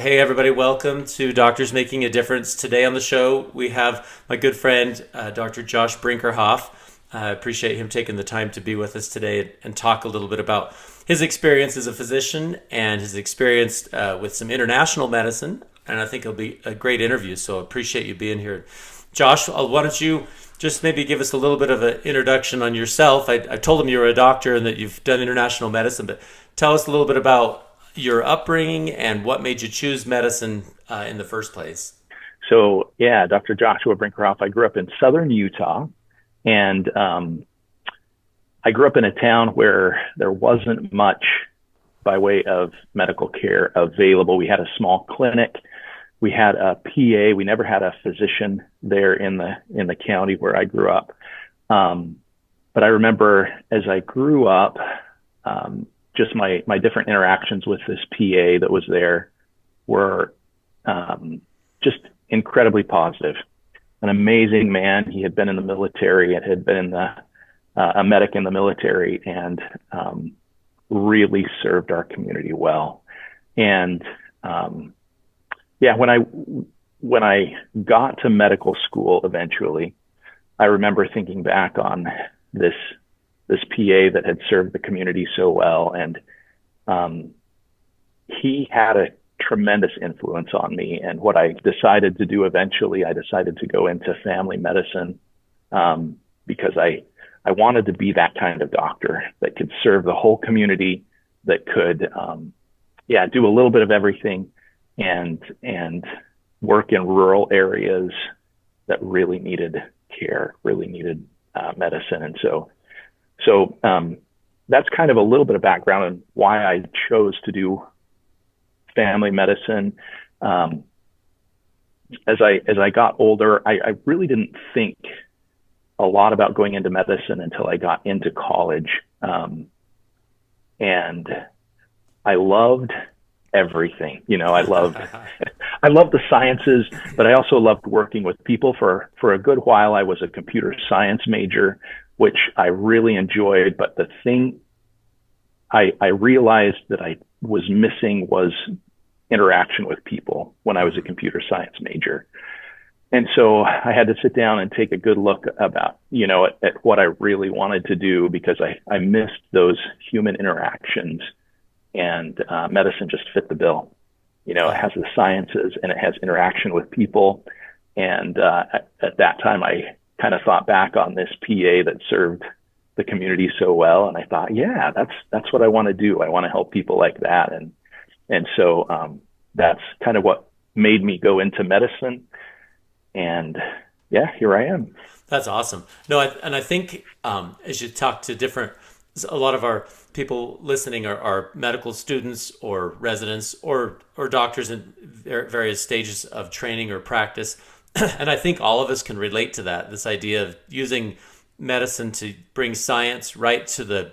Hey, everybody, welcome to Doctors Making a Difference. Today on the show, we have my good friend, Dr. Josh Brinkerhoff. I appreciate him taking the time to be with us today and talk a little bit about his experience as a physician and his experience with some international medicine. And I think it'll be a great interview, so I appreciate you being here. Josh, why don't you just maybe give us a little bit of an introduction on yourself? I told him you were a doctor and that you've done international medicine, but tell us a little bit about your upbringing and what made you choose medicine in the first place. So, yeah, Dr. Joshua Brinkerhoff. I grew up in southern Utah, and I grew up in a town where there wasn't much by way of medical care available. We had a small clinic. We had a PA. We never had a physician there in the county where I grew up. But I remember as I grew up, just my different interactions with this PA that was there were just incredibly positive. An amazing man. He had been in the military and had been a medic in the military, and really served our community well. And when I got to medical school eventually, I remember thinking back on this PA that had served the community so well. And he had a tremendous influence on me. And what I decided to do eventually, I decided to go into family medicine because I wanted to be that kind of doctor that could serve the whole community, that could do a little bit of everything and work in rural areas that really needed care, really needed medicine. And so that's kind of a little bit of background on why I chose to do family medicine. As I got older, I really didn't think a lot about going into medicine until I got into college. And I loved everything. I loved the sciences, but I also loved working with people. For a good while, I was a computer science major, which I really enjoyed. But the thing I realized that I was missing was interaction with people when I was a computer science major. And so I had to sit down and take a good look about, at what I really wanted to do, because I missed those human interactions, and medicine just fit the bill. It has the sciences and it has interaction with people. And at that time, I kind of thought back on this PA that served the community so well. And I thought, yeah, that's what I want to do. I want to help people like that. And so that's kind of what made me go into medicine. And yeah, here I am. That's awesome. No, I think as you talk to a lot of our people listening are medical students or residents or doctors in various stages of training or practice. And I think all of us can relate to that, this idea of using medicine to bring science right to the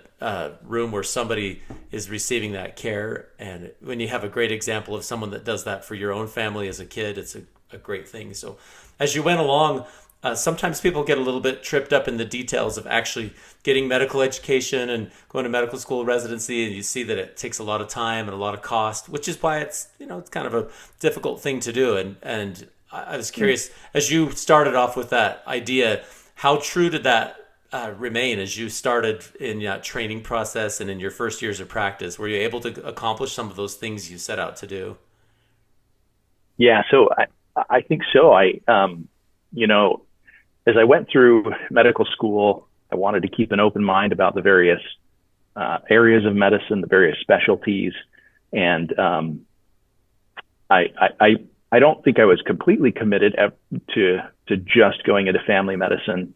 room where somebody is receiving that care. And when you have a great example of someone that does that for your own family as a kid, it's a great thing. So as you went along, sometimes people get a little bit tripped up in the details of actually getting medical education and going to medical school residency, and you see that it takes a lot of time and a lot of cost, which is why it's kind of a difficult thing to do. And I was curious, as you started off with that idea, how true did that remain as you started in your training process and in your first years of practice? Were you able to accomplish some of those things you set out to do? Yeah, so I think so. As I went through medical school, I wanted to keep an open mind about the various areas of medicine, the various specialties. And I don't think I was completely committed to just going into family medicine.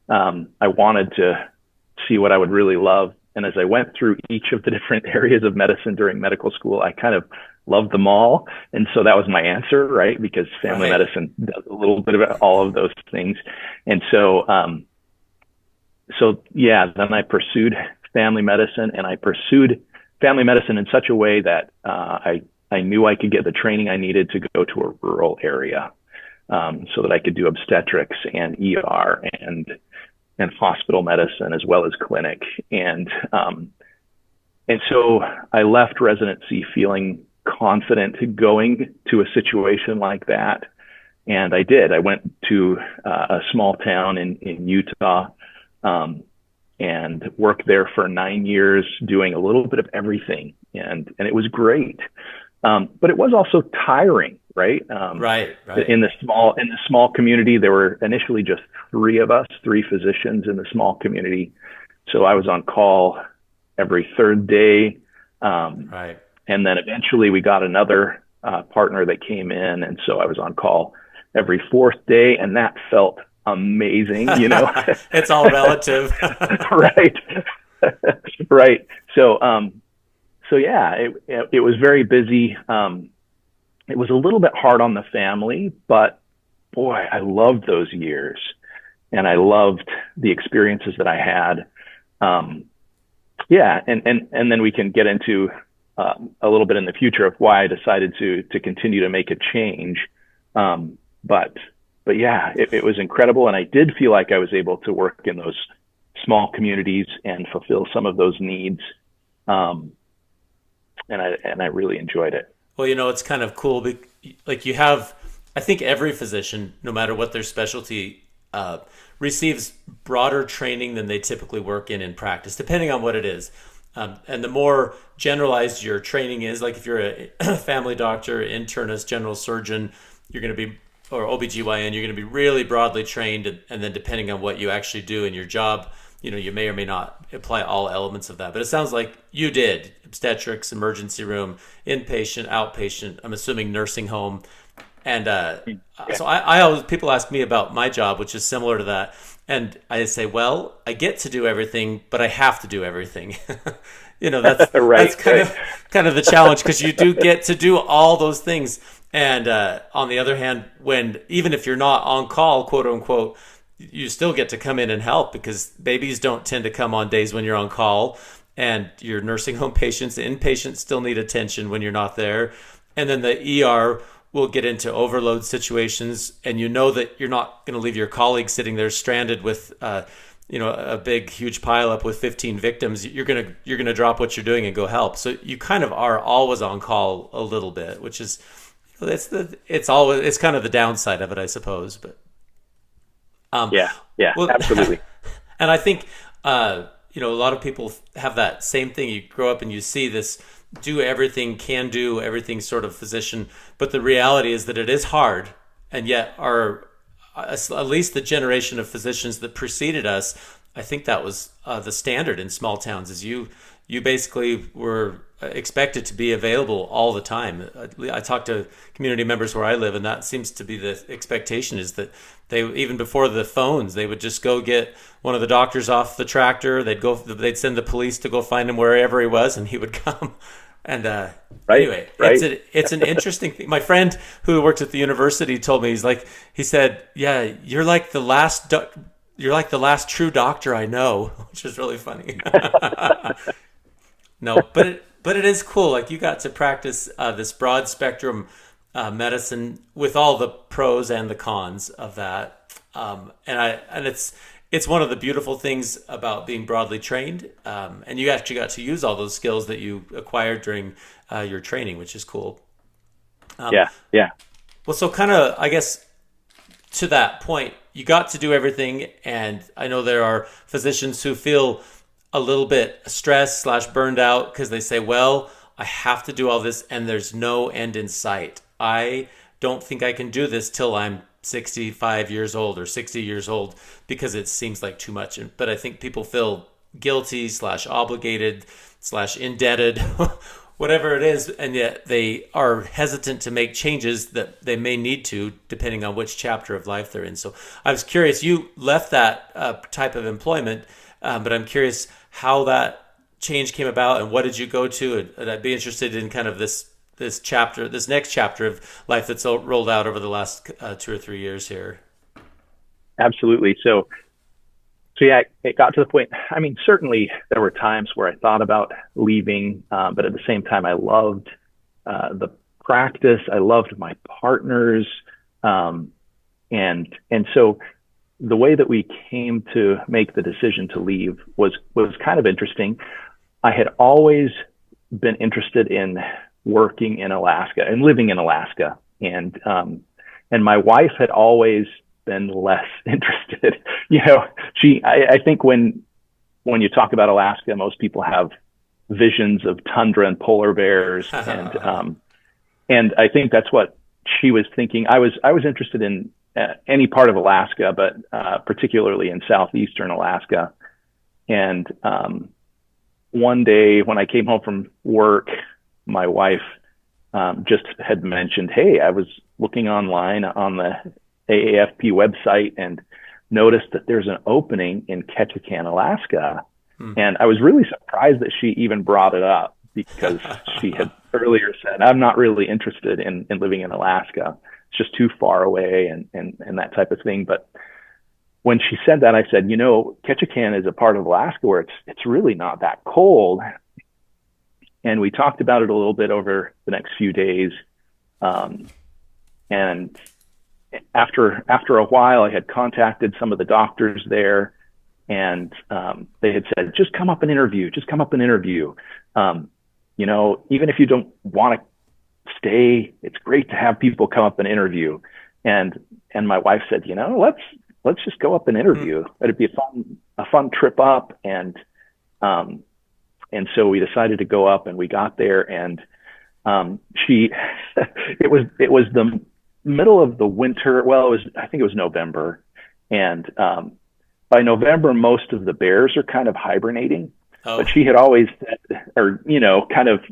I wanted to see what I would really love. And as I went through each of the different areas of medicine during medical school, I kind of loved them all. And so that was my answer, right? Because family medicine does a little bit of all of those things. And so, then I pursued family medicine, and I pursued family medicine in such a way that I knew I could get the training I needed to go to a rural area, so that I could do obstetrics and ER and hospital medicine as well as clinic. And so I left residency feeling confident going to a situation like that. And I did. I went to a small town in Utah, and worked there for 9 years doing a little bit of everything. And it was great. But it was also tiring, right? Right. In the small community, there were initially just three of us, three physicians in the small community. So I was on call every third day. Right. And then eventually we got another partner that came in. And so I was on call every fourth day, and that felt amazing, you know. It's all relative. Right. Right. So yeah, it was very busy. It was a little bit hard on the family, but boy, I loved those years, and I loved the experiences that I had. Yeah. And then we can get into a little bit in the future of why I decided to continue to make a change. But yeah, it was incredible. And I did feel like I was able to work in those small communities and fulfill some of those needs. And I really enjoyed it. Well, you know, it's kind of cool. Like you have, I think every physician, no matter what their specialty, receives broader training than they typically work in practice, depending on what it is. And the more generalized your training is, like if you're a family doctor, internist, general surgeon, you're going to be, or OBGYN, you're going to be really broadly trained. And then depending on what you actually do in your job, you know, you may or may not apply all elements of that. But it sounds like you did obstetrics, emergency room, inpatient, outpatient, I'm assuming nursing home. And so I always, people ask me about my job, which is similar to that. And I say, well, I get to do everything, but I have to do everything. You know, that's right, that's kind of the challenge, because you do get to do all those things. And on the other hand, when even if you're not on call, quote unquote, you still get to come in and help, because babies don't tend to come on days when you're on call, and your nursing home patients, the inpatients still need attention when you're not there. And then the ER will get into overload situations, and you know that you're not going to leave your colleague sitting there stranded with you know, a big huge pile up with 15 victims. You're going to drop what you're doing and go help. So you kind of are always on call a little bit, which is, it's kind of the downside of it, I suppose. But yeah, well, absolutely. And I think you know, a lot of people have that same thing. You grow up and you see this do everything, can do everything sort of physician, but the reality is that it is hard. And yet at least the generation of physicians that preceded us, I think that was the standard in small towns, is you basically were expected to be available all the time. I talk to community members where I live, and that seems to be the expectation, is that they, even before the phones, they would just go get one of the doctors off the tractor. They'd send the police to go find him wherever he was, and he would come. And anyway, it's an interesting thing. My friend who works at the university told me, he said, yeah, you're like the last true doctor I know, which is really funny. No, but it is cool. Like, you got to practice this broad spectrum medicine with all the pros and the cons of that. And it's one of the beautiful things about being broadly trained. And you actually got to use all those skills that you acquired during your training, which is cool. Yeah. Well, so kind of, I guess, to that point, you got to do everything. And I know there are physicians who feel a little bit stressed / burned out, because they say, well, I have to do all this and there's no end in sight. I don't think I can do this till I'm 65 years old or 60 years old, because it seems like too much. But I think people feel guilty / obligated / indebted, whatever it is, and yet they are hesitant to make changes that they may need to, depending on which chapter of life they're in. So I was curious, you left that type of employment, but I'm curious how that change came about, and what did you go to? And I'd be interested in kind of this next chapter of life that's rolled out over the last 2 or 3 years here. Absolutely. So yeah, it got to the point. I mean, certainly there were times where I thought about leaving, but at the same time, I loved the practice. I loved my partners, and so the way that we came to make the decision to leave was kind of interesting. I had always been interested in working in Alaska and living in Alaska. And my wife had always been less interested. I think when you talk about Alaska, most people have visions of tundra and polar bears, and I think that's what she was thinking. I was interested in any part of Alaska, but particularly in southeastern Alaska. And one day when I came home from work, my wife just had mentioned, "Hey, I was looking online on the AAFP website and noticed that there's an opening in Ketchikan, Alaska." And I was really surprised that she even brought it up, because she had earlier said, "I'm not really interested in living in Alaska. It's just too far away," and that type of thing. But when she said that, I said, Ketchikan is a part of Alaska where it's really not that cold. And we talked about it a little bit over the next few days. And after a while, I had contacted some of the doctors there, and they had said, just come up and interview. Even if you don't want to stay, it's great to have people come up and interview. And my wife said, let's just go up and interview. It'd be a fun trip up. And so we decided to go up, and we got there, and it was the middle of the winter. Well, I think it was November. And by November, most of the bears are kind of hibernating. Oh. But she had always said, or, kind of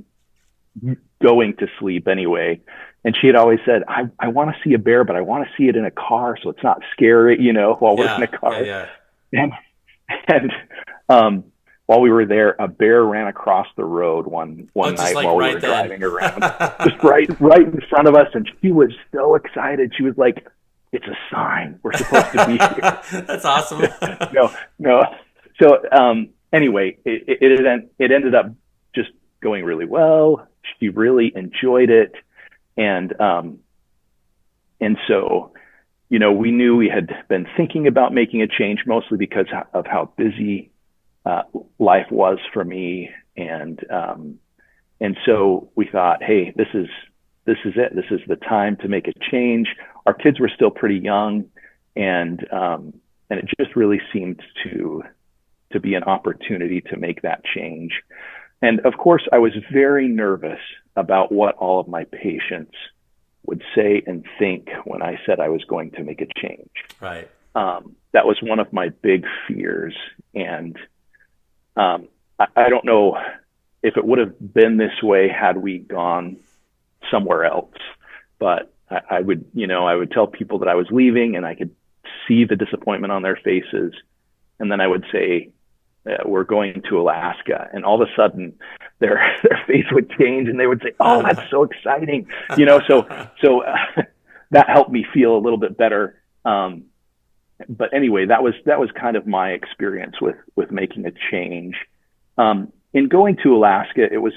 going to sleep anyway. And she had always said, I want to see a bear, but I want to see it in a car, so it's not scary, while we're in a car. Yeah. And while we were there, a bear ran across the road one night while we were driving around, just right in front of us. And she was so excited. She was like, "It's a sign. We're supposed to be here." That's awesome. No. So anyway, it ended up just going really well. She really enjoyed it. And so, we knew we had been thinking about making a change, mostly because of how busy life was for me. And so we thought, hey, this is it. This is the time to make a change. Our kids were still pretty young, and it just really seemed to be an opportunity to make that change. And of course, I was very nervous about what all of my patients would say and think when I said I was going to make a change. Right. That was one of my big fears. And I don't know if it would have been this way had we gone somewhere else, but I would tell people that I was leaving, and I could see the disappointment on their faces. And then I would say, we're going to Alaska, and all of a sudden their face would change, and they would say, "Oh, that's so exciting." So that helped me feel a little bit better. But anyway, that was kind of my experience with making a change. In going to Alaska, it was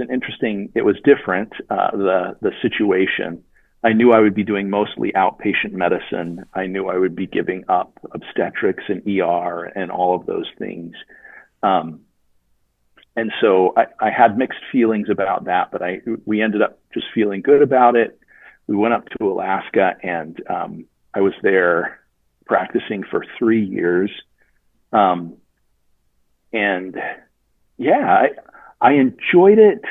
different, the situation. I knew I would be doing mostly outpatient medicine. I knew I would be giving up obstetrics and ER and all of those things. And so I had mixed feelings about that, but we ended up just feeling good about it. We went up to Alaska, and I was there practicing for 3 years. And yeah, I enjoyed it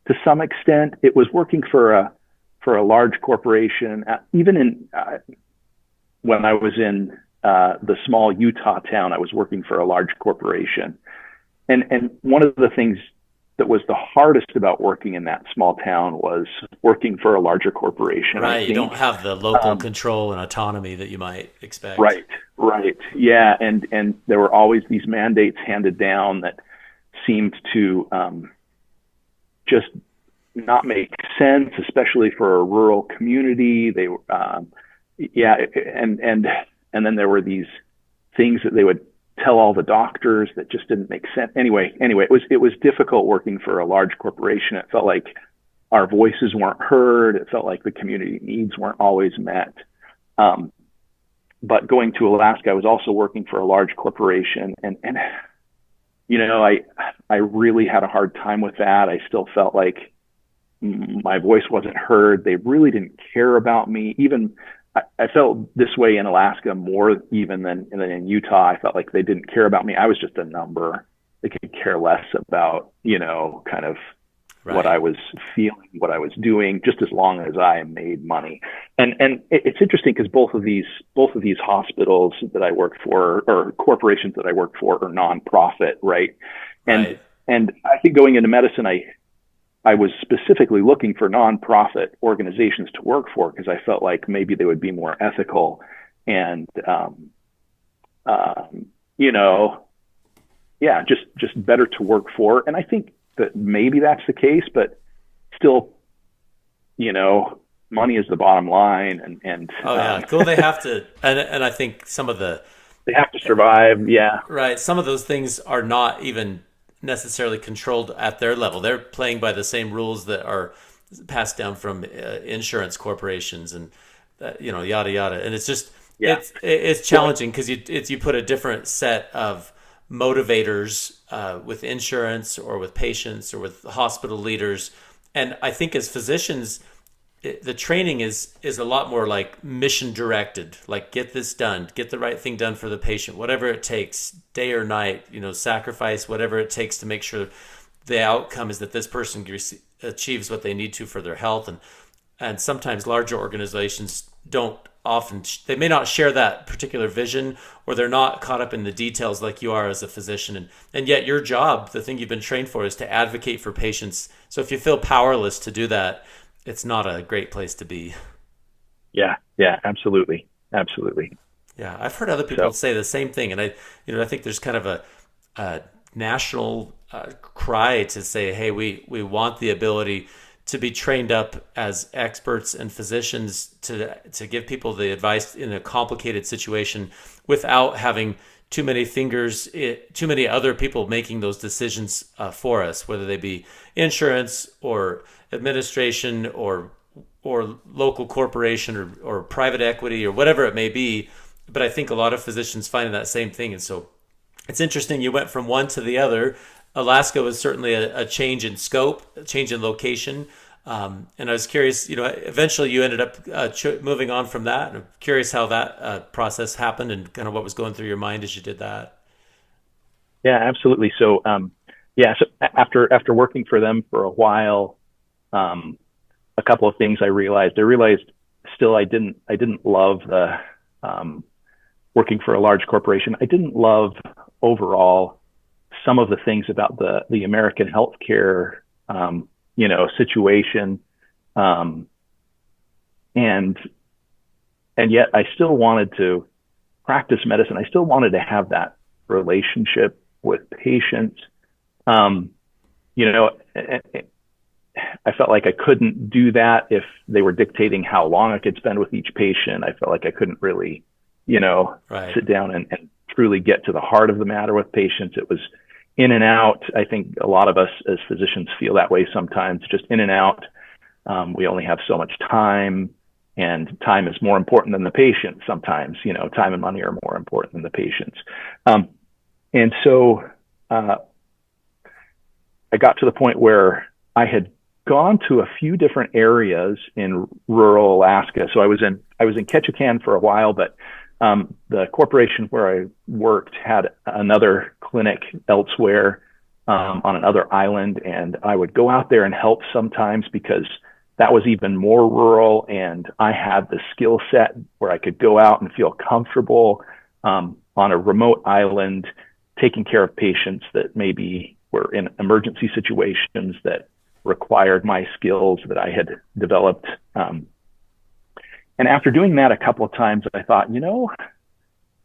to some extent. It was working for a large corporation. Even when I was in the small Utah town, I was working for a large corporation. And one of the things that was the hardest about working in that small town was working for a larger corporation. Right. You don't have the local control and autonomy that you might expect. Right. Yeah. And there were always these mandates handed down that seemed to just not make sense, especially for a rural community. They were, and then there were these things that they would tell all the doctors that just didn't make sense. Anyway, it was difficult working for a large corporation. It felt like our voices weren't heard. It felt like the community needs weren't always met. But going to Alaska, I was also working for a large corporation, and I really had a hard time with that. I still felt like my voice wasn't heard. They really didn't care about me. Even I felt this way in Alaska more even than in Utah. I felt like they didn't care about me. I was just a number. They could care less about, kind of what I Right. was feeling, what I was doing, just as long as I made money. And it's interesting because both of these hospitals that I worked for, or corporations that I worked for, are nonprofit, right? And Right. and I think going into medicine, I was specifically looking for nonprofit organizations to work for because I felt like maybe they would be more ethical and um, you know yeah, just better to work for. And I think that maybe that's the case, but still, you know, money is the bottom line, and Oh yeah. Cool. They have to, and I think some of the they have to survive. Yeah, right, some of those things are not even necessarily controlled at their level. They're playing by the same rules that are passed down from insurance corporations and yada yada. And it's just yeah, it's well, challenging because you put a different set of motivators with insurance or with patients or with hospital leaders. And I think as physicians, the training is a lot more like mission directed, like get this done, get the right thing done for the patient, whatever it takes, day or night, sacrifice whatever it takes to make sure the outcome is that this person achieves what they need to for their health. And sometimes larger organizations don't often, they may not share that particular vision, or they're not caught up in the details like you are as a physician. And yet your job, the thing you've been trained for, is to advocate for patients. So if you feel powerless to do that, it's not a great place to be. yeah, yeah, absolutely, absolutely. Yeah, I've heard other people So say the same thing, and I think there's kind of a national cry to say, hey, we want the ability to be trained up as experts and physicians to give people the advice in a complicated situation without having too many fingers, too many other people making those decisions for us, whether they be insurance or administration or local corporation or private equity or whatever it may be. But I think a lot of physicians find that same thing. And so it's interesting you went from one to the other. Alaska was certainly a change in scope, a change in location. And I was curious, eventually you ended up moving on from that. And I'm curious how that process happened and kind of what was going through your mind as you did that. yeah, absolutely. So yeah, so after working for them for a while, um, a couple of things I realized. I realized still I didn't love the um, working for a large corporation. I didn't love overall some of the things about the American healthcare situation, um, and and yet I still wanted to practice medicine. I still wanted to have that relationship with patients. Um, you know, I felt like I couldn't do that if they were dictating how long I could spend with each patient. I felt like I couldn't really, Right. sit down and truly get to the heart of the matter with patients. It was in and out. I think a lot of us as physicians feel that way sometimes, just in and out. We only have so much time, and time is more important than the patient sometimes. Time and money are more important than the patients. Um, and so uh, I got to the point where I had gone to a few different areas in rural Alaska. So I was in Ketchikan for a while, but the corporation where I worked had another clinic elsewhere on another island, and I would go out there and help sometimes because that was even more rural, and I had the skill set where I could go out and feel comfortable on a remote island, taking care of patients that maybe were in emergency situations that required my skills that I had developed. And after doing that a couple of times, I thought,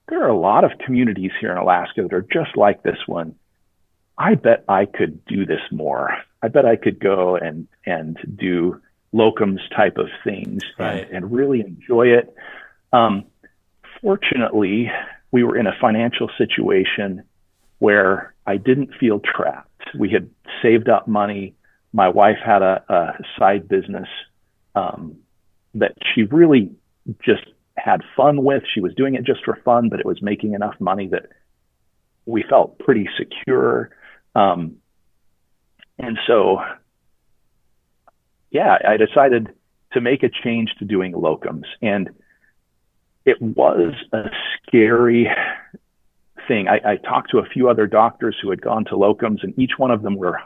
there are a lot of communities here in Alaska that are just like this one. I bet I could do this more. I bet I could go and do locums type of things Right. and really enjoy it. Um, Fortunately, we were in a financial situation where I didn't feel trapped. We had saved up money. My wife had a side business um, that she really just had fun with. She was doing it just for fun, but it was making enough money that we felt pretty secure. Um, and so, yeah, I decided to make a change to doing locums. And it was a scary thing. I talked to a few other doctors who had gone to locums, and each one of them were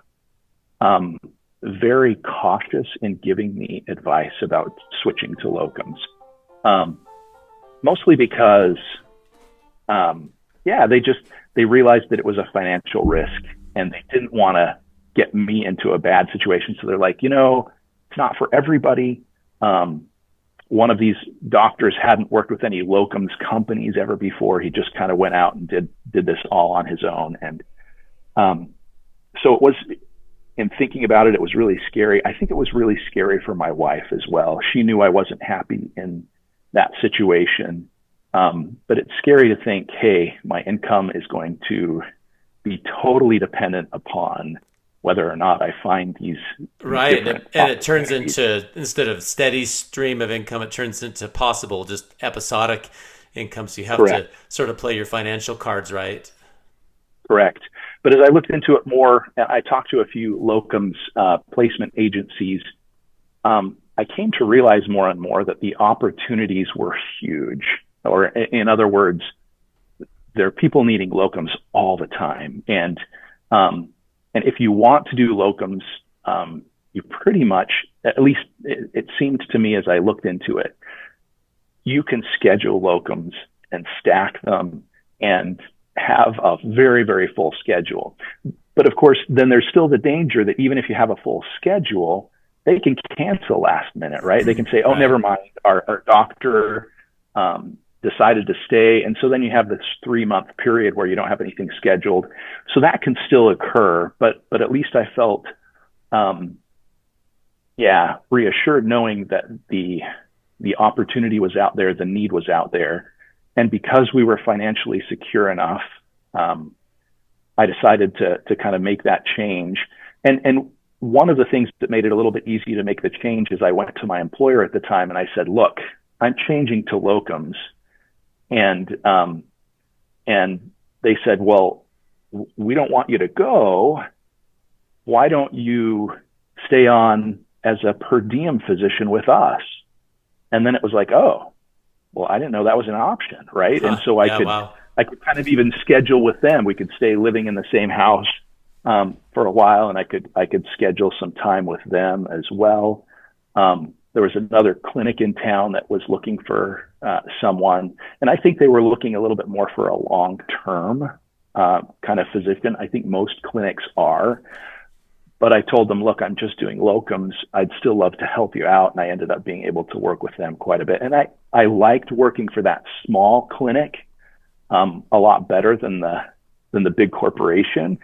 very cautious in giving me advice about switching to locums. Mostly because, yeah, they realized that it was a financial risk and they didn't want to get me into a bad situation. So they're like, it's not for everybody. One of these doctors hadn't worked with any locums companies ever before. He just kind of went out and did this all on his own. And so it was, in thinking about it, it was really scary. I think it was really scary for my wife as well. She knew I wasn't happy in that situation. But it's scary to think, hey, my income is going to be totally dependent upon whether or not I find these right. And it turns into, instead of steady stream of income, it turns into possible just episodic income. So you have Correct. to sort of play your financial cards right. Correct. But as I looked into it more, I talked to a few locums placement agencies. I came to realize more and more that the opportunities were huge. Or in other words, there are people needing locums all the time. And if you want to do locums, you pretty much, at least it seemed to me as I looked into it, you can schedule locums and stack them and have a very, very full schedule. But of course, then there's still the danger that even if you have a full schedule, they can cancel last minute, right? They can say, oh, never mind, our doctor decided to stay. And so then you have this 3-month period where you don't have anything scheduled. So that can still occur, but at least I felt, reassured knowing that the opportunity was out there, the need was out there. And because we were financially secure enough, I decided to kind of make that change. And one of the things that made it a little bit easy to make the change is I went to my employer at the time and I said, look, I'm changing to locums. And they said, well, we don't want you to go. Why don't you stay on as a per diem physician with us? And then it was like, oh, well, I didn't know that was an option, right? And so I could kind of even schedule with them. We could stay living in the same house for a while, and I could schedule some time with them as well. There was another clinic in town that was looking for someone, and I think they were looking a little bit more for a long-term kind of physician. I think most clinics are. But I told them, look, I'm just doing locums. I'd still love to help you out. And I ended up being able to work with them quite a bit. And I liked working for that small clinic a lot better than the big corporation.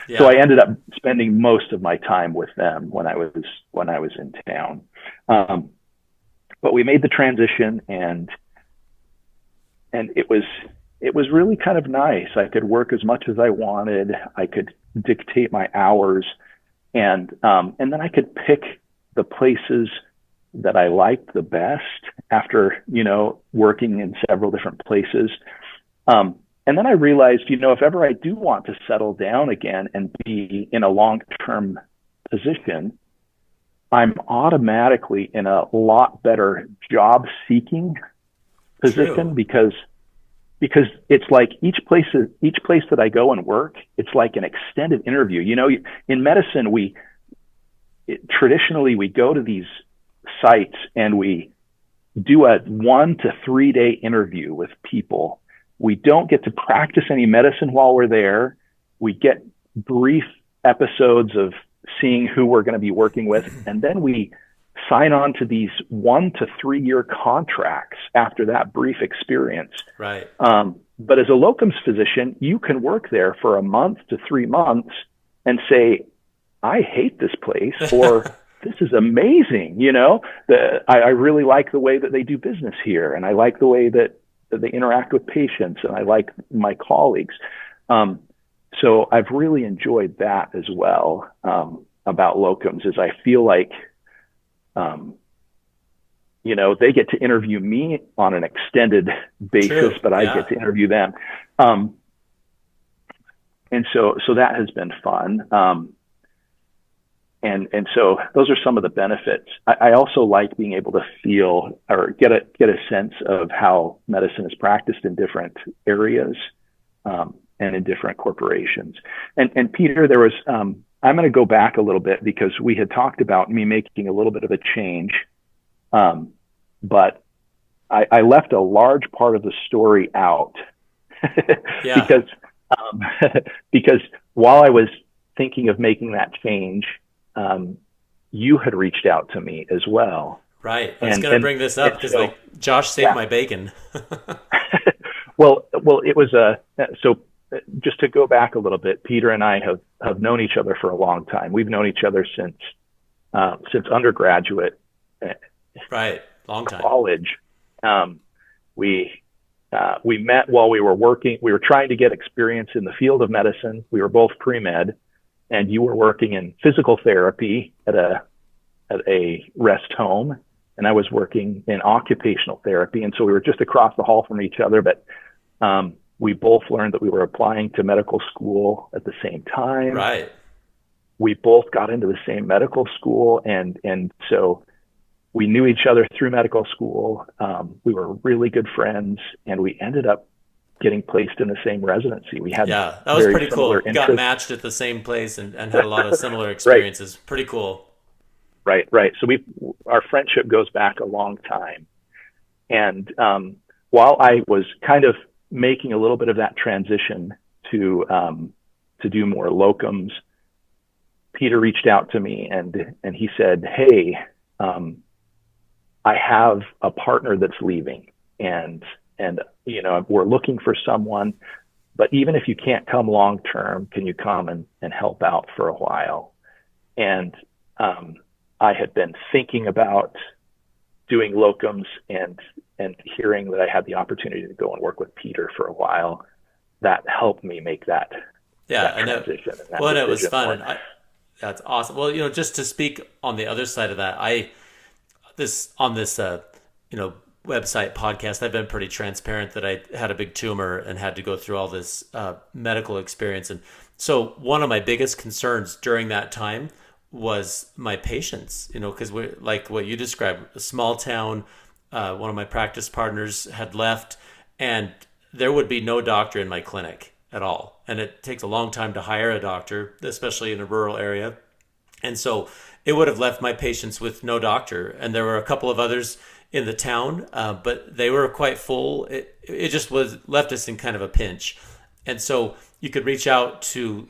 Yeah. So I ended up spending most of my time with them when I was in town. But we made the transition, and it was really kind of nice. I could work as much as I wanted. I could dictate my hours. And then I could pick the places that I liked the best after, working in several different places. And then I realized, if ever I do want to settle down again and be in a long-term position, I'm automatically in a lot better job-seeking position. True. Because it's like each place that I go and work, it's like an extended interview. In medicine, traditionally we go to these sites and we do a 1 to 3 day interview with people. We don't get to practice any medicine while we're there. We get brief episodes of seeing who we're going to be working with, and then we sign on to these 1 to 3 year contracts after that brief experience. Right. But as a locums physician, you can work there for a month to 3 months and say, I hate this place, or this is amazing. I really like the way that they do business here, and I like the way that they interact with patients, and I like my colleagues. So I've really enjoyed that as well about locums, is I feel like they get to interview me on an extended basis. True. But I get to interview them. And so that has been fun. And so those are some of the benefits. I also like being able to feel or get a sense of how medicine is practiced in different areas, and in different corporations. And Peter, there was I'm going to go back a little bit because we had talked about me making a little bit of a change, but I left a large part of the story out Yeah. because because while I was thinking of making that change, you had reached out to me as well. Right. I was going to bring this up because so, Josh saved my bacon. well, it was so just to go back a little bit, Peter and I have known each other for a long time. We've known each other since undergraduate, right, long time, college. We met while we were working. We were trying to get experience in the field of medicine. We were both pre-med, and you were working in physical therapy at a rest home, and I was working in occupational therapy. And so we were just across the hall from each other, but we both learned that we were applying to medical school at the same time. Right. We both got into the same medical school, and so we knew each other through medical school. We were really good friends, and we ended up getting placed in the same residency. We had that was pretty cool. Interests. Got matched at the same place and had a lot of similar experiences. Right. Pretty cool. Right. So our friendship goes back a long time. And while I was kind of making a little bit of that transition to do more locums, Peter reached out to me and he said, "Hey, I have a partner that's leaving, and we're looking for someone, but even if you can't come long term, can you come and help out for a while?" And I had been thinking about doing locums, and hearing that I had the opportunity to go and work with Peter for a while, that helped me make that transition. And it was fun. That's awesome. Well, just to speak on the other side of that, on this website podcast, I've been pretty transparent that I had a big tumor and had to go through all this medical experience. And so one of my biggest concerns during that time was my patients, because we're like what you described, a small town. One of my practice partners had left, and there would be no doctor in my clinic at all. And it takes a long time to hire a doctor, especially in a rural area. And so it would have left my patients with no doctor. And there were a couple of others in the town, but they were quite full. It just left us in kind of a pinch. And so you could reach out to,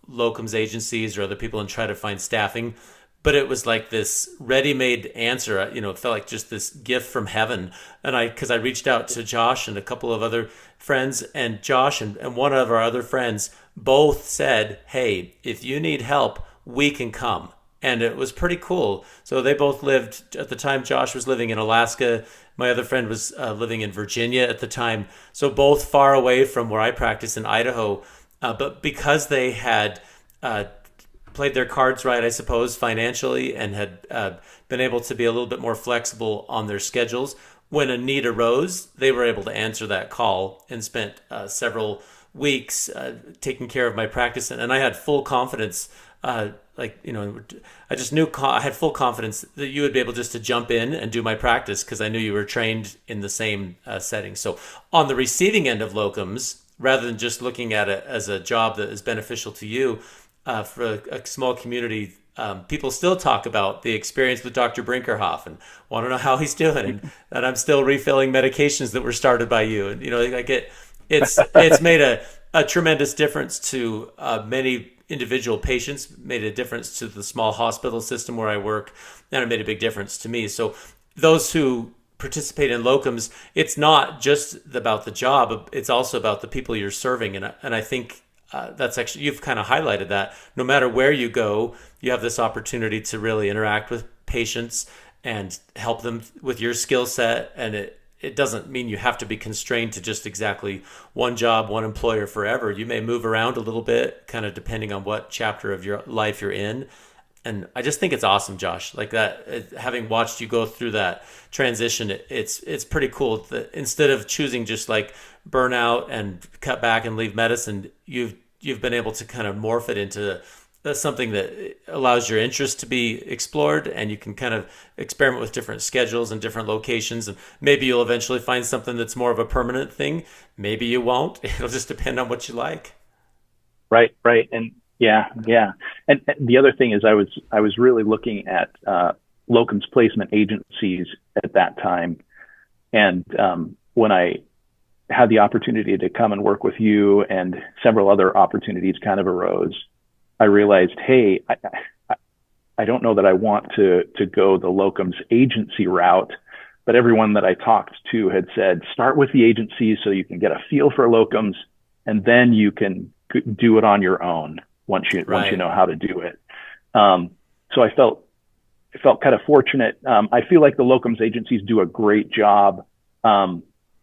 locums agencies or other people and try to find staffing. But it was like this ready-made answer, it felt like just this gift from heaven. And because I reached out to Josh and a couple of other friends, and Josh and one of our other friends both said, "Hey, if you need help, we can come." And it was pretty cool. So they both lived, at the time Josh was living in Alaska. My other friend was living in Virginia at the time. So both far away from where I practice in Idaho. But because they had played their cards right, I suppose, financially, and had been able to be a little bit more flexible on their schedules, when a need arose, they were able to answer that call, and spent several weeks taking care of my practice. And I had full confidence. I just knew I had full confidence that you would be able just to jump in and do my practice, because I knew you were trained in the same setting. So on the receiving end of locums, rather than just looking at it as a job that is beneficial to you, for a small community, people still talk about the experience with Dr. Brinkerhoff and want to know how he's doing, and that I'm still refilling medications that were started by you. And it's made a tremendous difference to many individual patients, made a difference to the small hospital system where I work, and it made a big difference to me. So those who participate in locums, it's not just about the job, it's also about the people you're serving. And I think that's actually, you've kind of highlighted that no matter where you go, you have this opportunity to really interact with patients and help them with your skill set. And it doesn't mean you have to be constrained to just exactly one job, one employer forever. You may move around a little bit, kind of depending on what chapter of your life you're in. And I just think it's awesome, Josh. Like that, having watched you go through that transition, it's pretty cool that instead of choosing just like burnout and cut back and leave medicine, you've been able to kind of morph it into that's something that allows your interest to be explored, and you can kind of experiment with different schedules and different locations, and maybe you'll eventually find something that's more of a permanent thing. Maybe you won't. It'll just depend on what you like. Right, right. And yeah, yeah. And the other thing is I was really looking at locums placement agencies at that time. And when I had the opportunity to come and work with you and several other opportunities kind of arose, I realized, hey, I don't know that I want to go the locums agency route, but everyone that I talked to had said, start with the agencies so you can get a feel for locums, and then you can do it on your own once you know how to do it. So I felt kind of fortunate. I feel like the locums agencies do a great job.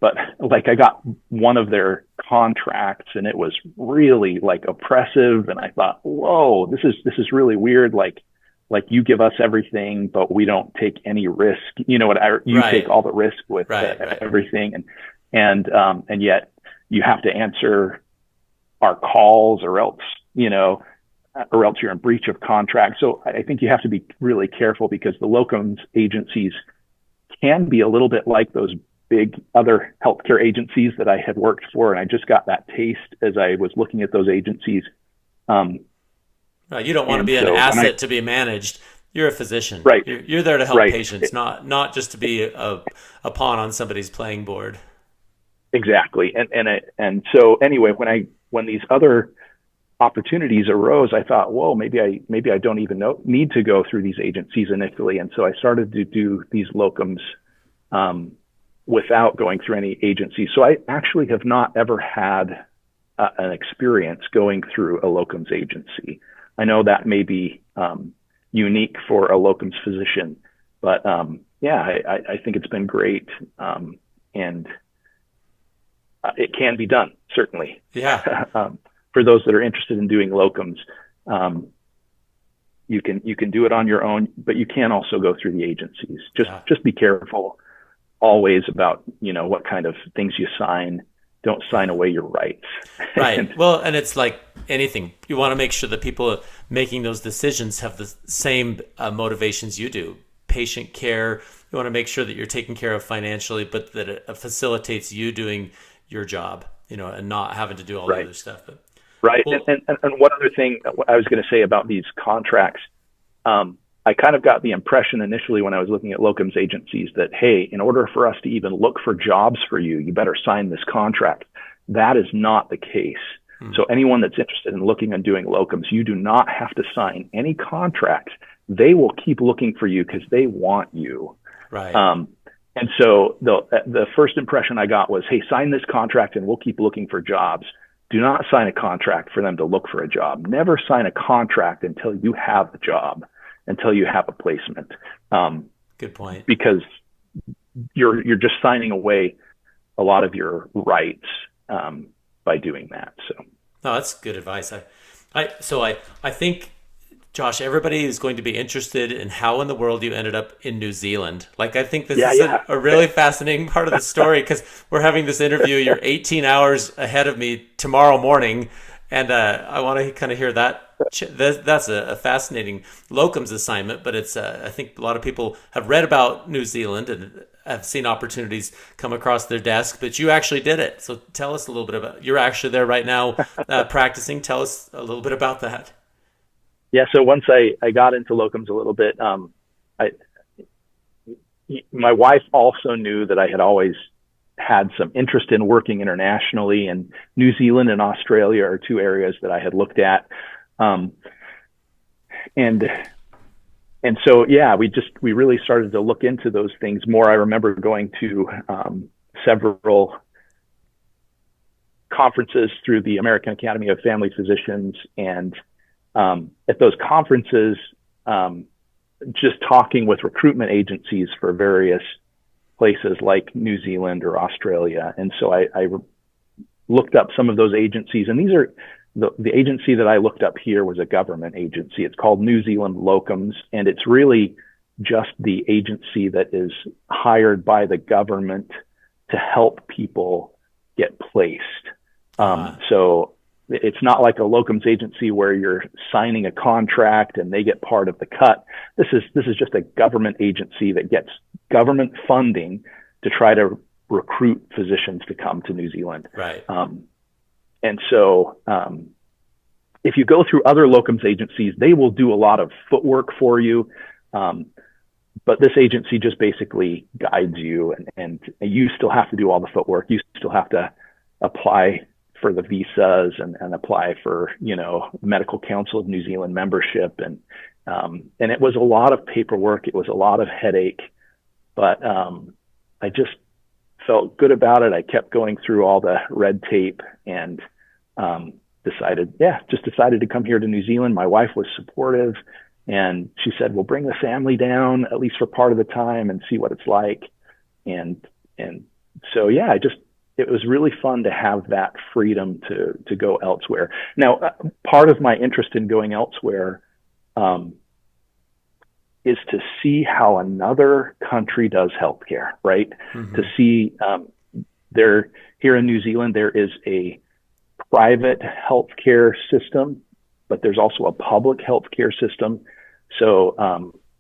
But like I got one of their contracts and it was really like oppressive. And I thought, whoa, this is really weird. Like you give us everything, but we don't take any risk. You know what? You Right. take all the risk with Right. everything. And yet you have to answer our calls or else you're in breach of contract. So I think you have to be really careful because the locums agencies can be a little bit like those big other healthcare agencies that I had worked for. And I just got that taste as I was looking at those agencies. Right. You don't want to be an asset to be managed. You're a physician. Right. You're there to help Right. patients, not just to be a pawn on somebody's playing board. Exactly. And so anyway, when these other opportunities arose, I thought, whoa, maybe I don't even need to go through these agencies initially. And so I started to do these locums without going through any agency. So I actually have not ever had an experience going through a locums agency. I know that may be unique for a locums physician, but yeah, I think it's been great. And it can be done, certainly. Yeah. For those that are interested in doing locums, you can do it on your own, but you can also go through the agencies. Just be careful always about, what kind of things you sign. Don't sign away your rights. Right. Well, and it's like anything. You want to make sure that people making those decisions have the same motivations you do. Patient care. You want to make sure that you're taken care of financially, but that it facilitates you doing your job, and not having to do all the other stuff. But, right. Well, And one other thing I was going to say about these contracts, I kind of got the impression initially when I was looking at locums agencies that, hey, in order for us to even look for jobs for you, you better sign this contract. That is not the case. So anyone that's interested in looking and doing locums, you do not have to sign any contract. They will keep looking for you because they want you. Right. And so the first impression I got was, hey, sign this contract and we'll keep looking for jobs. Do not sign a contract for them to look for a job. Never sign a contract until you have the job, until you have a placement. Good point. Because you're just signing away a lot of your rights by doing that. So No, that's good advice. I think, Josh, everybody is going to be interested in how in the world you ended up in New Zealand. Like, I think this is a really fascinating part of the story because we're having this interview. You're 18 hours ahead of me tomorrow morning, and I want to kind of hear that. That's a fascinating locums assignment, but it's I think a lot of people have read about New Zealand and have seen opportunities come across their desk, but you actually did it. So tell us a little bit about. You're actually there right now practicing. Tell us a little bit about that. Yeah. So once I got into locums a little bit, my wife also knew that I had always had some interest in working internationally, and New Zealand and Australia are two areas that I had looked at. And so, yeah, we really started to look into those things more. I remember going to several conferences through the American Academy of Family Physicians, and at those conferences, just talking with recruitment agencies for various places like New Zealand or Australia. And so I looked up some of those agencies, and these are the agency that I looked up here was a government agency. It's called New Zealand Locums, and it's really just the agency that is hired by the government to help people get placed. So it's not like a locums agency where you're signing a contract and they get part of the cut. This is just a government agency that gets government funding to try to recruit physicians to come to New Zealand. Right. And so if you go through other locums agencies, they will do a lot of footwork for you. But this agency just basically guides you, and you still have to do all the footwork. You still have to apply for the visas and apply for, Medical Council of New Zealand membership. And it was a lot of paperwork. It was a lot of headache, but I just felt good about it. I kept going through all the red tape and decided to come here to New Zealand. My wife was supportive, and she said, "We'll bring the family down at least for part of the time and see what it's like." And so, yeah, it was really fun to have that freedom to go elsewhere. Now, part of my interest in going elsewhere is to see how another country does healthcare, right? Mm-hmm. To see here in New Zealand, there is a private healthcare system, but there's also a public healthcare system. So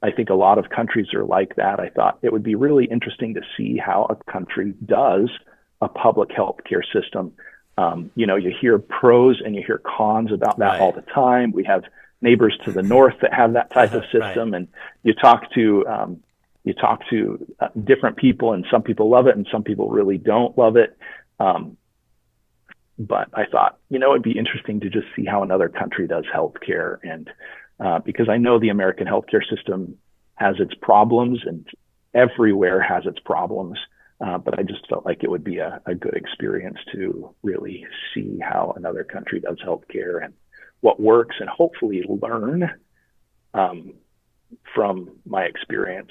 I think a lot of countries are like that. I thought it would be really interesting to see how a country does a public healthcare system. You hear pros and you hear cons about that all the time. We have neighbors to the north that have that type of system, and you talk to different people, and some people love it and some people really don't love it. But I thought, it'd be interesting to just see how another country does healthcare, and because I know the American healthcare system has its problems, and everywhere has its problems. But I just felt like it would be a good experience to really see how another country does healthcare and what works, and hopefully learn from my experience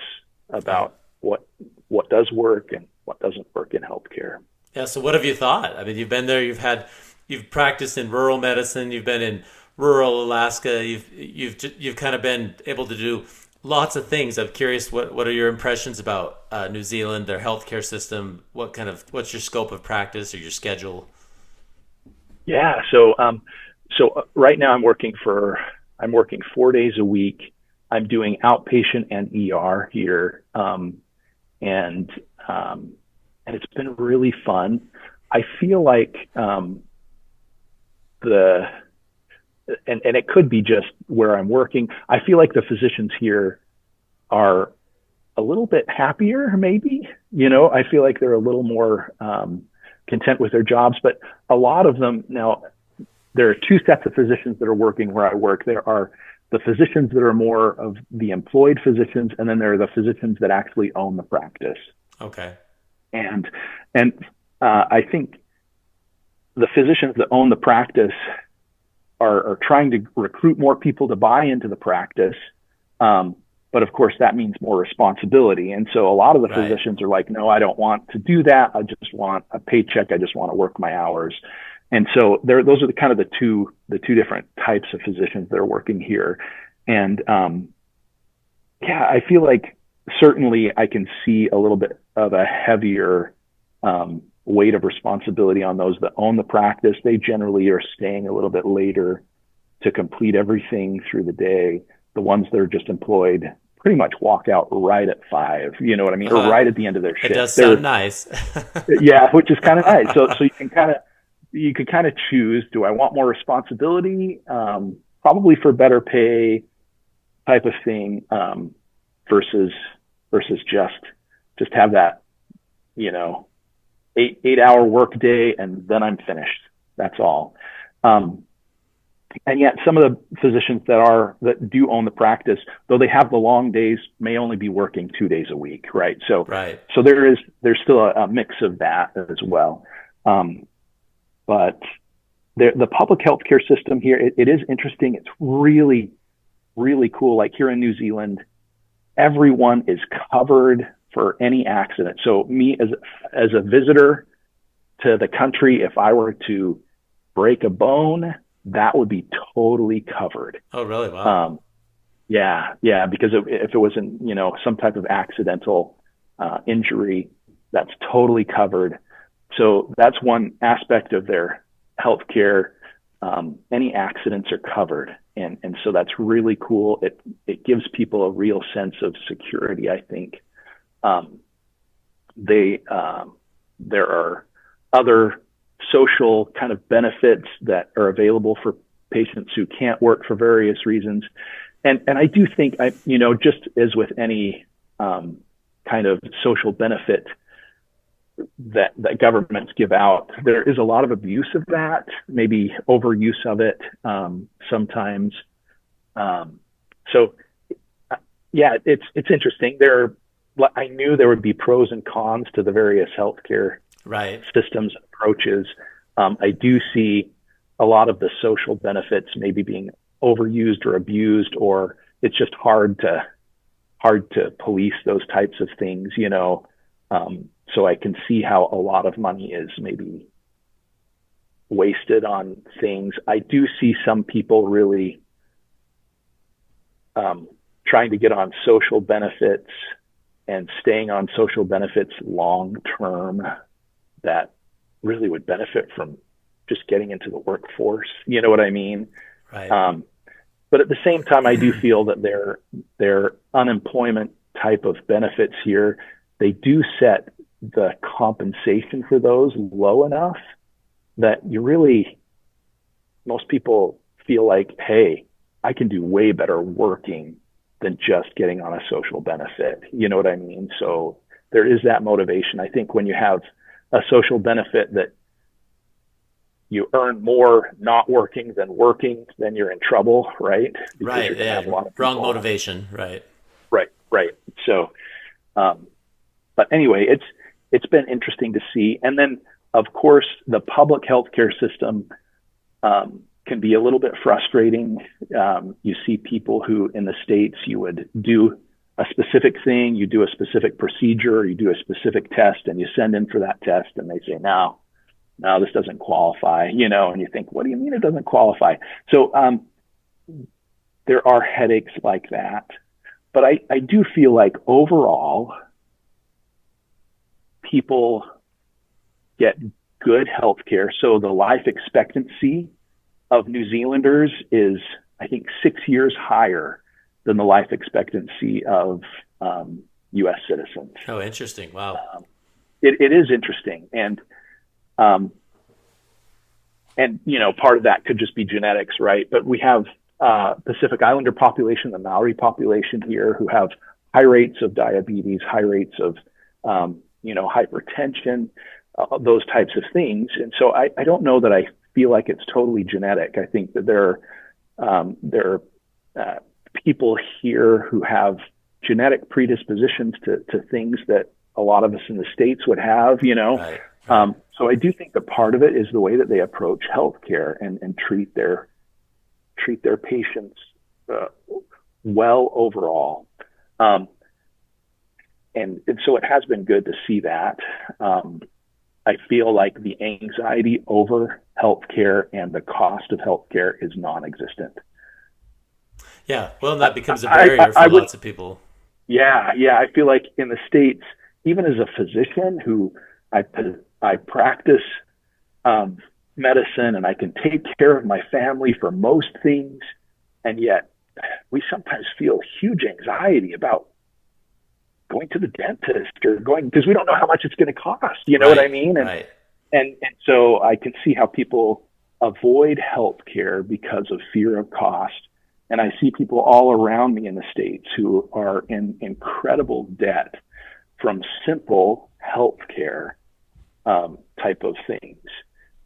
about what does work and what doesn't work in healthcare. Yeah. So what have you thought? I mean, you've been there. You've practiced in rural medicine. You've been in rural Alaska. You've kind of been able to do lots of things. I'm curious, what are your impressions about New Zealand, their healthcare system? What's your scope of practice or your schedule? Yeah. So right now I'm working 4 days a week. I'm doing outpatient and ER here. And it's been really fun. I feel like, and it could be just where I'm working. I feel like the physicians here are a little bit happier, maybe. I feel like they're a little more content with their jobs, but a lot of them now, there are two sets of physicians that are working where I work. There are the physicians that are more of the employed physicians, and then there are the physicians that actually own the practice. Okay. And I think the physicians that own the practice are trying to recruit more people to buy into the practice. But of course that means more responsibility. And so a lot of the physicians are like, no, I don't want to do that. I just want a paycheck. I just want to work my hours. And so those are the two different types of physicians that are working here. And, I feel like certainly I can see a little bit of a heavier, weight of responsibility on those that own the practice. They generally are staying a little bit later to complete everything through the day. The ones that are just employed pretty much walk out right at 5, you know what I mean? Or right at the end of their shift. It does sound nice. Yeah, which is kind of nice. So you can kind of choose, do I want more responsibility? Probably for better pay type of thing, versus just have that, 8-hour work day and then I'm finished. That's all. And yet some of the physicians that do own the practice, though they have the long days, may only be working 2 days a week. Right. So there's still a mix of that as well. But the public healthcare system here, it is interesting. It's really, really cool. Like here in New Zealand, everyone is covered for any accident. So me as a visitor to the country, if I were to break a bone, that would be totally covered. Oh, really? Wow. Yeah. Because if it wasn't, some type of accidental injury, that's totally covered. So that's one aspect of their healthcare any accidents are covered. And so that's really cool. It gives people a real sense of security, I think. Um, there are other social kind of benefits that are available for patients who can't work for various reasons. And I do think, just as with any kind of social benefit that governments give out, there is a lot of abuse of that, maybe overuse of it sometimes. So yeah, it's interesting. I knew there would be pros and cons to the various healthcare Right. systems and approaches. I do see a lot of the social benefits maybe being overused or abused, or it's just hard to police those types of things, so I can see how a lot of money is maybe wasted on things. I do see some people really trying to get on social benefits and staying on social benefits long term that really would benefit from just getting into the workforce. You know what I mean? Right. But at the same time, I do feel that their unemployment type of benefits here, they do set the compensation for those low enough that most people feel like, hey, I can do way better working than just getting on a social benefit. You know what I mean? So there is that motivation. I think when you have a social benefit that you earn more not working than working, then you're in trouble, right? Because Right. you're going to Yeah. have a lot of Wrong people. motivation. Right. Right. So, but anyway, it's been interesting to see. And then, of course, the public healthcare system can be a little bit frustrating. You see people who in the States, you would do a specific thing, you do a specific procedure, you do a specific test, and you send in for that test, and they say, no, this doesn't qualify, and you think, what do you mean it doesn't qualify? So there are headaches like that. But I do feel like overall, people get good health care. So the life expectancy of New Zealanders is, I think, 6 years higher than the life expectancy of U.S. citizens. Oh, interesting. Wow. It is interesting. And part of that could just be genetics, right? But we have Pacific Islander population, the Maori population here, who have high rates of diabetes, high rates of, hypertension, those types of things. And so I don't know that I feel like it's totally genetic. I think that there are people here who have genetic predispositions to things that a lot of us in the States would have, Right. So I do think that part of it is the way that they approach healthcare and treat their patients well overall. And so it has been good to see that. I feel like the anxiety over healthcare and the cost of healthcare is non-existent. Yeah. Well, and that becomes a barrier for lots of people. Yeah. I feel like in the States, even as a physician who I practice medicine and I can take care of my family for most things, and yet we sometimes feel huge anxiety about going to the dentist or because we don't know how much it's going to cost. You know what I mean? And, right. and so I can see how people avoid healthcare because of fear of cost. And I see people all around me in the States who are in incredible debt from simple healthcare type of things.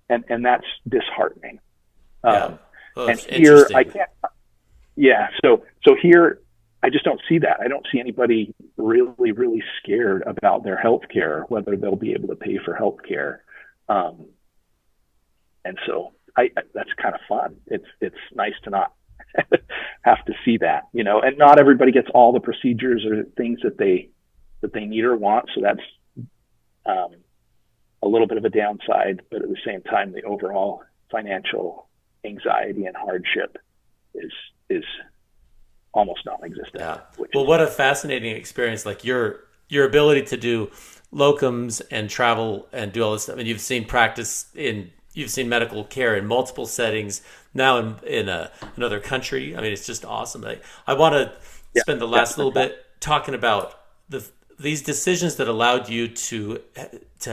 And that's disheartening. Yeah. Well, and here I can't. Yeah. So here I just don't see that. I don't see anybody really, really scared about their health care, whether they'll be able to pay for health care. And so that's kind of fun. It's nice to not have to see that, and not everybody gets all the procedures or things that they need or want. So that's a little bit of a downside, but at the same time, the overall financial anxiety and hardship is almost non-existent. Yeah. Well, what a fascinating experience! Like your ability to do locums and travel and do all this stuff. And you've seen practice in you've seen medical care in multiple settings now in another country. I mean, it's just awesome. I want to Yeah, spend the yeah, last little bit talking about these decisions that allowed you to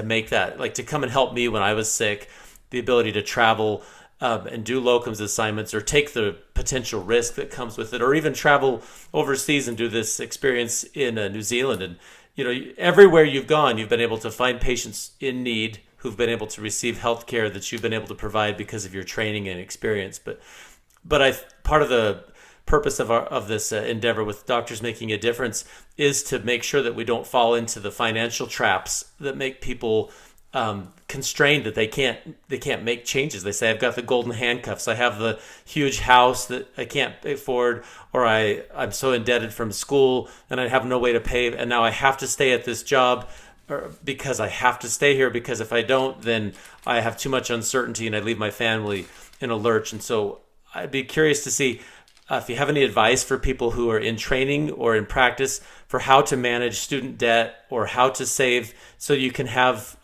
make that, like to come and help me when I was sick, the ability to travel and do locums assignments or take the potential risk that comes with it, or even travel overseas and do this experience in New Zealand. And everywhere you've gone, you've been able to find patients in need who've been able to receive health care that you've been able to provide because of your training and experience. But part of the purpose of this endeavor with Doctors Making a Difference is to make sure that we don't fall into the financial traps that make people constrained, that they can't make changes. They say, I've got the golden handcuffs, I have the huge house that I can't afford, or I'm so indebted from school and I have no way to pay, and now I have to stay at this job because I have to stay here, because if I don't, then I have too much uncertainty and I leave my family in a lurch. And so I'd be curious to see if you have any advice for people who are in training or in practice for how to manage student debt or how to save so you can have,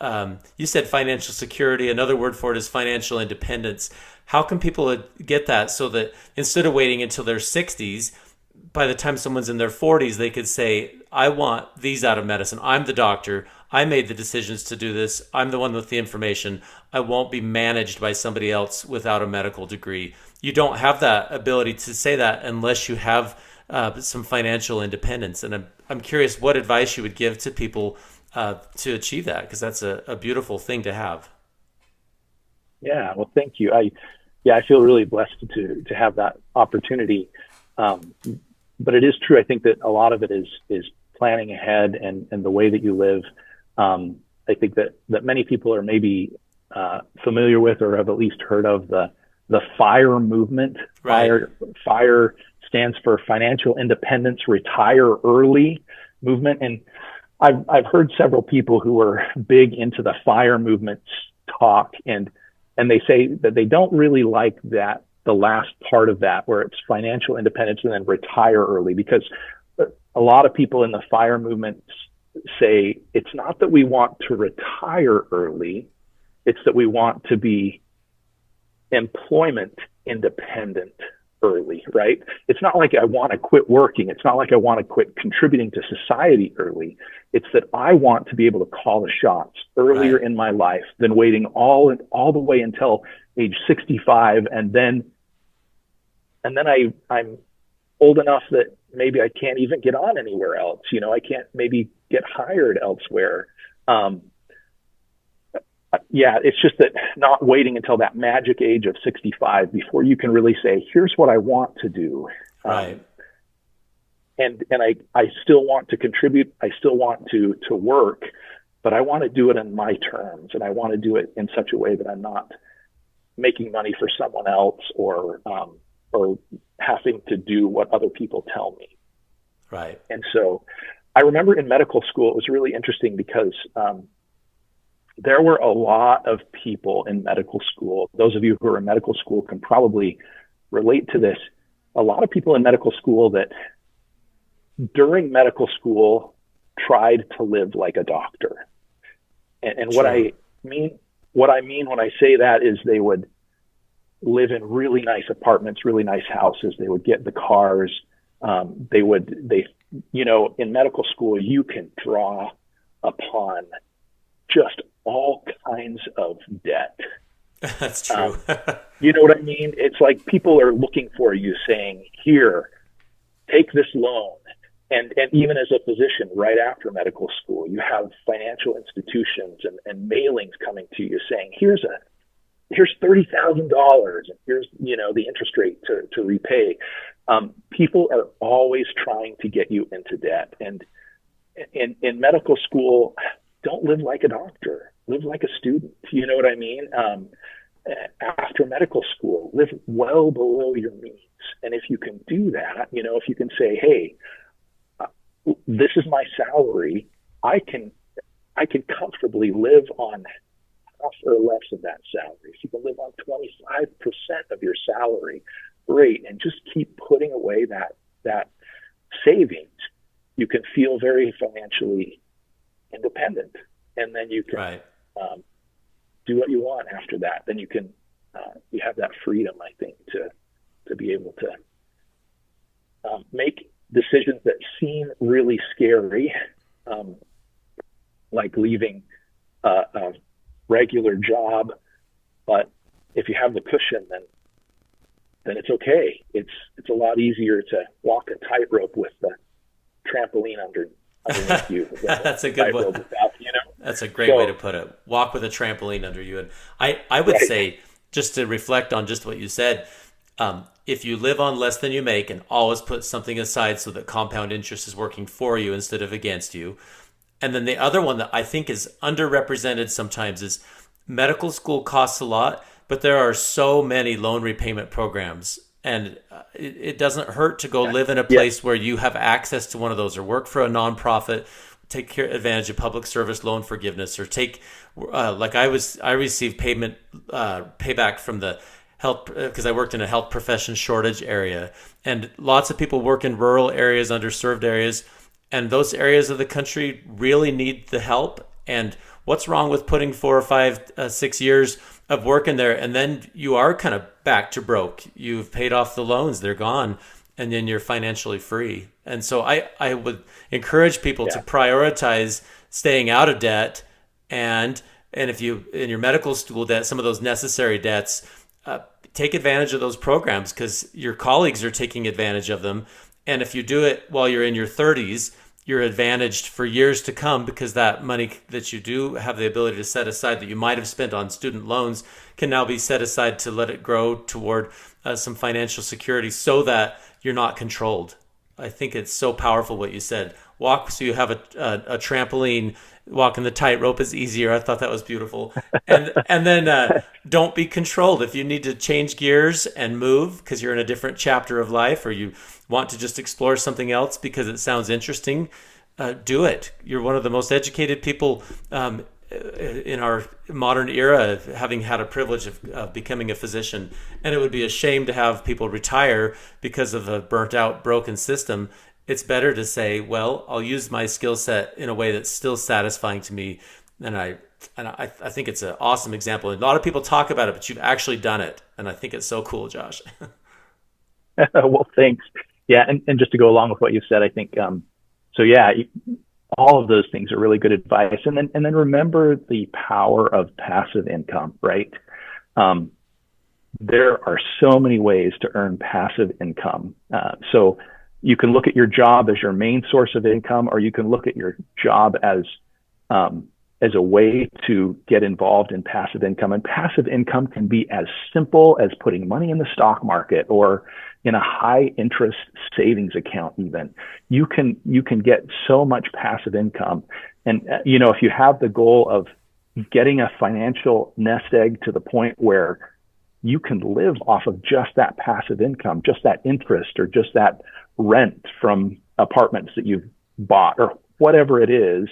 you said financial security, another word for it is financial independence. How can people get that so that instead of waiting until their 60s, by the time someone's in their 40s, they could say, I want these out of medicine. I'm the doctor. I made the decisions to do this. I'm the one with the information. I won't be managed by somebody else without a medical degree. You don't have that ability to say that unless you have some financial independence. And I'm curious what advice you would give to people to achieve that, because that's a beautiful thing to have. Yeah. Well, thank you. I feel really blessed to have that opportunity. But it is true. I think that a lot of it is planning ahead and the way that you live. I think that many people are maybe familiar with or have at least heard of the FIRE movement. Right. FIRE stands for Financial Independence Retire Early movement. And I've heard several people who are big into the FIRE movement talk, and they say that they don't really like that, the last part of that, where it's financial independence and then retire early, because a lot of people in the FIRE movement say it's not that we want to retire early, it's that we want to be employment independent early, right? It's not like I want to quit working. It's not like I want to quit contributing to society early. It's that I want to be able to call the shots earlier in my life than waiting all the way until age 65, and then I'm old enough that maybe I can't even get on anywhere else. I can't maybe get hired elsewhere. It's just that not waiting until that magic age of 65 before you can really say, here's what I want to do. Right. And I still want to contribute. I still want to work, but I want to do it on my terms. And I want to do it in such a way that I'm not making money for someone else or having to do what other people tell me. Right. And so I remember in medical school, it was really interesting because there were a lot of people in medical school. Those of you who are in medical school can probably relate to this. A lot of people in medical school that during medical school tried to live like a doctor. And what I mean when I say that is they would live in really nice apartments, really nice houses. They would get the cars. In medical school, you can draw upon just all kinds of debt. That's true. You know what I mean? It's like people are looking for you saying, here, take this loan. And even as a physician, right after medical school, you have financial institutions and mailings coming to you saying, here's $30,000 and here's, the interest rate to repay. People are always trying to get you into debt. And in medical school, don't live like a doctor, live like a student. You know what I mean? After medical school, live well below your means. And if you can do that, if you can say, hey, this is my salary, I can comfortably live on half or less of that salary. If you can live on 25% of your salary, great. And just keep putting away that savings. You can feel very financially independent. And then you can, right. do what you want after that. Then you can, you have that freedom, I think, to be able to make decisions that seem really scary, like leaving a regular job. But if you have the cushion, then it's okay. It's a lot easier to walk a tightrope with the trampoline underneath you. That's a good one. That's a great way to put it. Walk with a trampoline under you. And I would say, just to reflect on just what you said, if you live on less than you make and always put something aside so that compound interest is working for you instead of against you. And then the other one that I think is underrepresented sometimes is medical school costs a lot, but there are so many loan repayment programs. And it doesn't hurt to go live in a place where you have access to one of those, or work for a nonprofit, take advantage of public service loan forgiveness, or take, like I received payback from the health, because I worked in a health profession shortage area, and lots of people work in rural areas, underserved areas, and those areas of the country really need the help. And what's wrong with putting 4 or 5, 6 years of work in there, and then you are kind of back to broke. You've paid off the loans, they're gone, and then you're financially free. And so I would encourage people to prioritize staying out of debt, and if you, in your medical school debt, some of those necessary debts, take advantage of those programs, because your colleagues are taking advantage of them. And if you do it while you're in your 30s, you're advantaged for years to come, because that money that you do have the ability to set aside that you might have spent on student loans can now be set aside to let it grow toward some financial security, so that you're not controlled. I think it's so powerful what you said. Walk so you have a trampoline. Walking the tightrope is easier. I thought that was beautiful. And then don't be controlled. If you need to change gears and move because you're in a different chapter of life, or you want to just explore something else because it sounds interesting, do it. You're one of the most educated people in our modern era, having had a privilege of becoming a physician. And it would be a shame to have people retire because of a burnt out, broken system. It's better to say, well, I'll use my skill set in a way that's still satisfying to me. And I think it's an awesome example. A lot of people talk about it, but you've actually done it. And I think it's so cool, Josh. Well, thanks. Yeah. And just to go along with what you said, I think, all of those things are really good advice. And then remember the power of passive income, right? There are so many ways to earn passive income. So you can look at your job as your main source of income, or you can look at your job as a way to get involved in passive income. And passive income can be as simple as putting money in the stock market, or in a high interest savings account. Even you can get so much passive income. And if you have the goal of getting a financial nest egg to the point where you can live off of just that passive income, just that interest, or just that rent from apartments that you've bought, or whatever it is,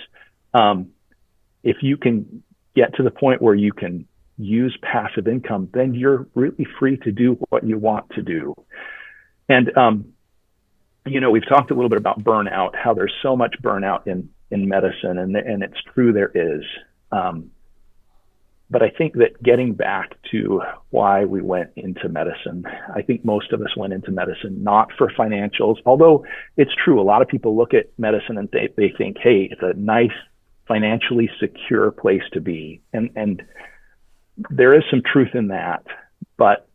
if you can get to the point where you can use passive income, then you're really free to do what you want to do. And we've talked a little bit about burnout, how there's so much burnout in medicine, and it's true, there is. But I think that getting back to why we went into medicine, I think most of us went into medicine not for financials, although it's true. A lot of people look at medicine and they think, hey, it's a nice, financially secure place to be. And there is some truth in that, but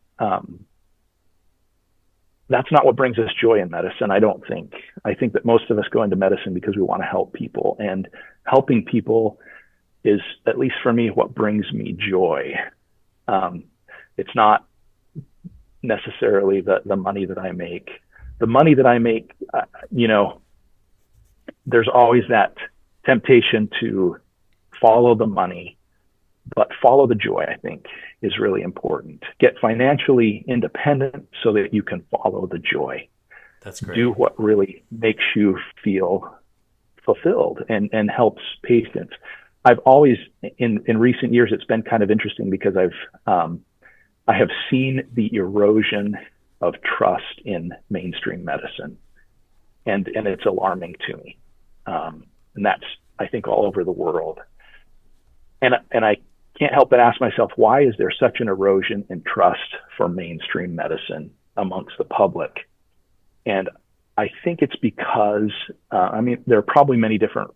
that's not what brings us joy in medicine, I don't think. I think that most of us go into medicine because we want to help people, and helping people is, at least for me, what brings me joy. It's not necessarily the money that I make. The money that I make, there's always that temptation to follow the money, but follow the joy, I think, is really important. Get financially independent so that you can follow the joy. That's great. Do what really makes you feel fulfilled and helps patients. I've always, in recent years, it's been kind of interesting because I have seen the erosion of trust in mainstream medicine, and it's alarming to me. And that's, I think, all over the world. And I can't help but ask myself, why is there such an erosion in trust for mainstream medicine amongst the public? And I think it's because, there are probably many different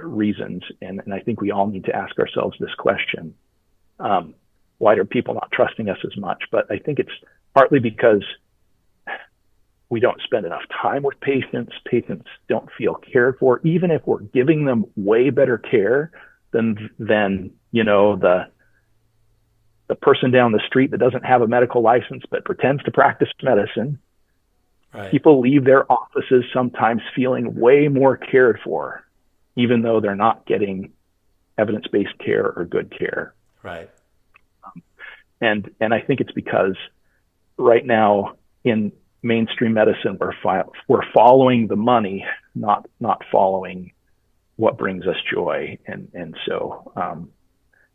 reasons, and I think we all need to ask ourselves this question. Why are people not trusting us as much? But I think it's partly because we don't spend enough time with patients. Patients don't feel cared for, even if we're giving them way better care than the person down the street that doesn't have a medical license but pretends to practice medicine. Right. People leave their offices sometimes feeling way more cared for, even though they're not getting evidence-based care or good care. Right. And I think it's because right now in mainstream medicine, we're following the money, not following what brings us joy. And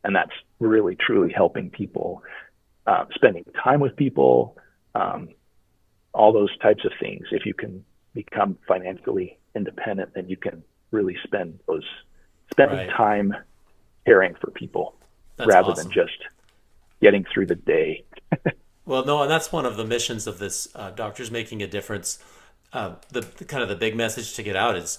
that's really, truly helping people, spending time with people, all those types of things. If you can become financially independent, then you can really spend Right. time caring for people. That's rather awesome. than just getting through the day. Well, no, and that's one of the missions of this Doctors Making a Difference. The kind of the big message to get out is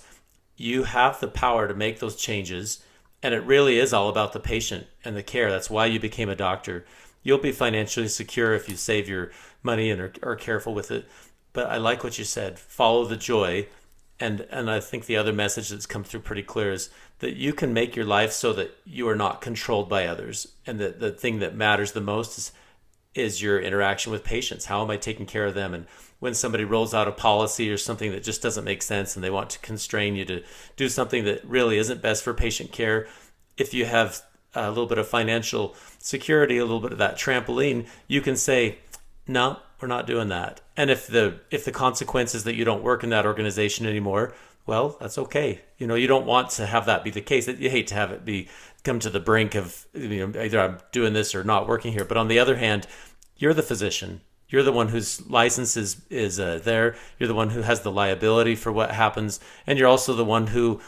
you have the power to make those changes, and it really is all about the patient and the care. That's why you became a doctor. You'll be financially secure if you save your money and are careful with it. But I like what you said. Follow the joy. And I think the other message that's come through pretty clear is that you can make your life so that you are not controlled by others. And the thing that matters the most is your interaction with patients. How am I taking care of them? And when somebody rolls out a policy or something that just doesn't make sense and they want to constrain you to do something that really isn't best for patient care, if you have a little bit of financial security, a little bit of that trampoline, you can say, no, we're not doing that. And if the consequence is that you don't work in that organization anymore, well, that's okay. You don't want to have that be the case. You hate to have it come to the brink of, either I'm doing this or not working here. But on the other hand, you're the physician. You're the one whose license is there. You're the one who has the liability for what happens. And you're also the one who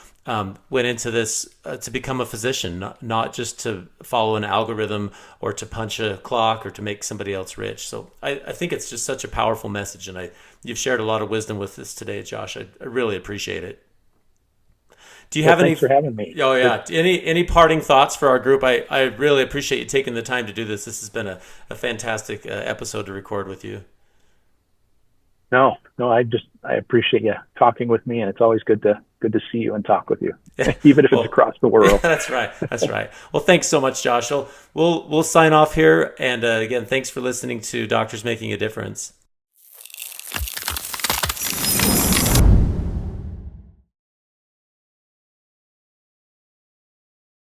went into this to become a physician, not just to follow an algorithm or to punch a clock or to make somebody else rich. So I think it's just such a powerful message. And you've shared a lot of wisdom with us today, Josh. I really appreciate it. Do you have any? Thanks for having me. Oh yeah. Any parting thoughts for our group? I really appreciate you taking the time to do this. This has been a fantastic episode to record with you. No, I appreciate you talking with me, and it's always good to see you and talk with you, even if it's across the world. That's right. Well, thanks so much, Josh. We'll sign off here, and again, thanks for listening to Doctors Making a Difference.